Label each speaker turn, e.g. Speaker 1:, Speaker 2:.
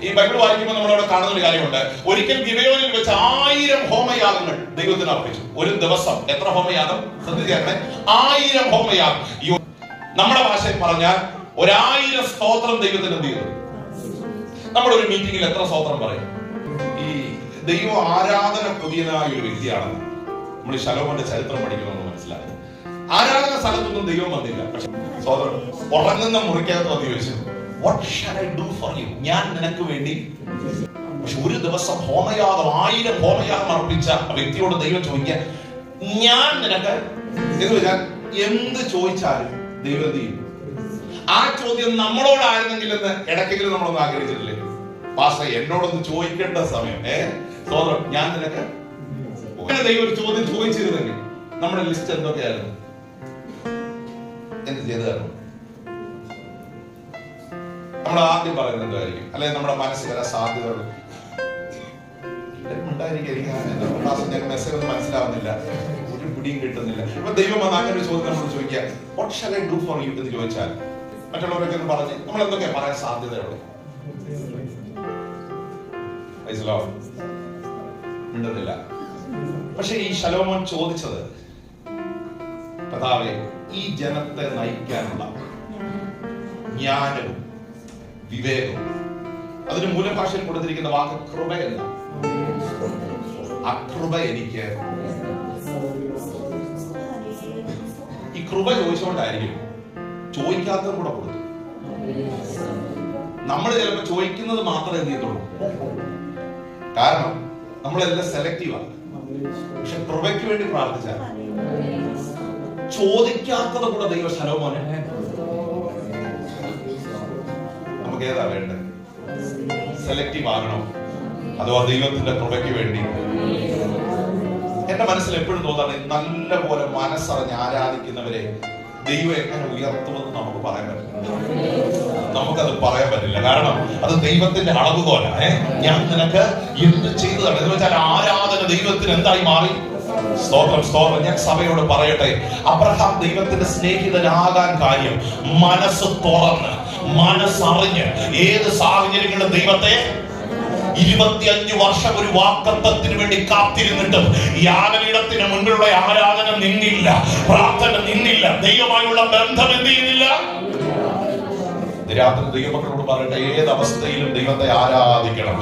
Speaker 1: ഈ ബൈബിൾ വായിക്കുമ്പോൾ നമ്മളവിടെ കാണുന്ന ഒരു കാര്യമുണ്ട്. ഒരിക്കൽ ഗിബെയോനിൽ വെച്ച് 1000 ഹോമയാഗങ്ങൾ ദൈവത്തിന് അർപ്പിച്ചു. ഒരു ദിവസം എത്ര ഹോമയാഗം? ശ്രദ്ധിച്ചേക്കണേ, 1000 ഹോമയാഗം. നമ്മുടെ ഭാഷയിൽ പറഞ്ഞാൽ 1000 സ്തോത്രം ദൈവത്തിന് എന്ത് ചെയ്തു? നമ്മുടെ ഒരു മീറ്റിംഗിൽ എത്ര സ്തോത്രം പറയും? ഈ ദൈവ ആരാധന പുതിയതായ ഒരു വ്യക്തിയാണ്. നമ്മൾ ഈ ശലോമോന്റെ ചരിത്രം പഠിക്കണമെന്ന് മനസ്സിലായത്. ആരാധന സ്ഥലത്തൊന്നും ദൈവം വന്നില്ല. പക്ഷെ സ്തോത്രം ഉറങ്ങുന്ന മുറിക്കകത്ത് വന്ന് ചോദിച്ചു, what shall I do for you? ഞാൻ നിനക്ക് വേണ്ടി. പക്ഷെ ഒരു ദിവസം ഹോമയാഗം 1000 ഹോമയാഗം അർപ്പിച്ച വ്യക്തിയോട് ദൈവം ചോദിക്കാൻ, ഞാൻ നിനക്ക് എന്ന് വെച്ചാൽ എന്ത് ചോദിച്ചാലും ദൈവം എന്ത് ചെയ്യും? ആ ചോദ്യം നമ്മളോടായിരുന്നെങ്കിൽ എന്ന് ഇടയ്ക്കെങ്കിലും നമ്മളൊന്ന് ആഗ്രഹിച്ചിട്ടില്ലേ? പാസ്റ്റർ എന്നോടൊന്ന് ചോദിക്കേണ്ട സമയം സോദരം ഞാൻ നിനക്ക് ദൈവം ഒരു ചോദ്യം ചോദിച്ചിരുന്നെങ്കിൽ നമ്മുടെ ലിസ്റ്റ് എന്തൊക്കെയായിരുന്നു? എന്ത് ചെയ്തായിരുന്നു? നമ്മൾ ആദ്യം പറയുന്നത് എന്തായിരിക്കും? അല്ലെങ്കിൽ നമ്മുടെ മനസ്സിൽ വരാൻ സാധ്യതകൾ മെസ്സേജ് ഒന്നും മനസ്സിലാവുന്നില്ല, ഒരു പിടിയും കിട്ടുന്നില്ല. ഇപ്പൊ ദൈവം വന്ന് അങ്ങനെ ഒരു ചോദ്യം നമ്മൾ ചോദിക്കാം, what shall I do for you എന്ന് ചോദിച്ചാൽ മറ്റുള്ളവരൊക്കെ ഒന്ന് പറഞ്ഞ് നമ്മൾ എന്തൊക്കെയാ പറയാൻ സാധ്യതയുള്ളത്? മിണ്ടുന്നില്ല. പക്ഷെ ഈ ശലോമോൻ ചോദിച്ചത്, കർത്താവേ ഈ ജനത്തെ നയിക്കാനുള്ള ജ്ഞാനവും വിവേകവും. അതിന് മൂലഭാഷയിൽ കൊടുത്തിരിക്കുന്ന വാക്ക് കൃപയല്ല, അകൃപ എനിക്ക്. ഈ കൃപ ചോദിച്ചുകൊണ്ടായിരിക്കും ചോദിക്കാത്തതും കൂടെ കൊടുത്തു. നമ്മൾ ചിലപ്പോൾ ചോദിക്കുന്നത് മാത്രമേ എന്ത് ചെയ്തുള്ളൂ, കാരണം നമ്മളെല്ലാം സെലക്റ്റീവാണ്. പക്ഷെ കൃപയ്ക്ക് വേണ്ടി പ്രാർത്ഥിച്ചാൽ ചോദിക്കാത്തത് കൂടെ ദൈവ ശലോമോനെ. നമുക്ക് ഏതാ വേണ്ടത്? സെലക്റ്റീവ് ആകണോ അതോ ദൈവത്തിന്റെ കൃപയ്ക്ക് വേണ്ടി? എന്റെ മനസ്സിൽ എപ്പോഴും തോന്നാണ്, നല്ല പോലെ മനസ്സറിഞ്ഞ് ആരാധിക്കുന്നവരെ ദൈവം എങ്ങനെ ഉയർത്തുമെന്ന് നമുക്ക് പറയാൻ പറ്റില്ല. നമുക്കത് പറയാൻ പറ്റില്ല, കാരണം അത് ദൈവത്തിന്റെ അളവുകോലാണ്. ഞാൻ നിനക്ക് എന്ത് ചെയ്തതാണ് എന്ന് വെച്ചാൽ ആരാധന ദൈവത്തിന് എന്തായി മാറി? സ്തോത്രം, സ്തോത്രം. ഞാൻ സഭയോട് പറയട്ടെ, അബ്രഹാം ദൈവത്തിന്റെ സ്നേഹിതനാകാൻ കാര്യം മനസ്സ് തുറന്ന് മനസ്സറിഞ്ഞ് ഏത് സാഹചര്യങ്ങളും ദൈവത്തെ 25 വർഷം ഒരു വാഗ്ദത്തത്തിന് വേണ്ടി കാത്തിരുന്നിട്ടും യാഗപീഠത്തിന് മുൻപിലുള്ള ആരാധന നിന്നില്ല, പ്രാർത്ഥന നിന്നില്ല, ദൈവമായുള്ള ബന്ധം എന്ത് ചെയ്യുന്നില്ല. രാത്രി ദൈവമക്കളോട് പറയട്ടെ, ഏത് അവസ്ഥയിലും ദൈവത്തെ ആരാധിക്കണം.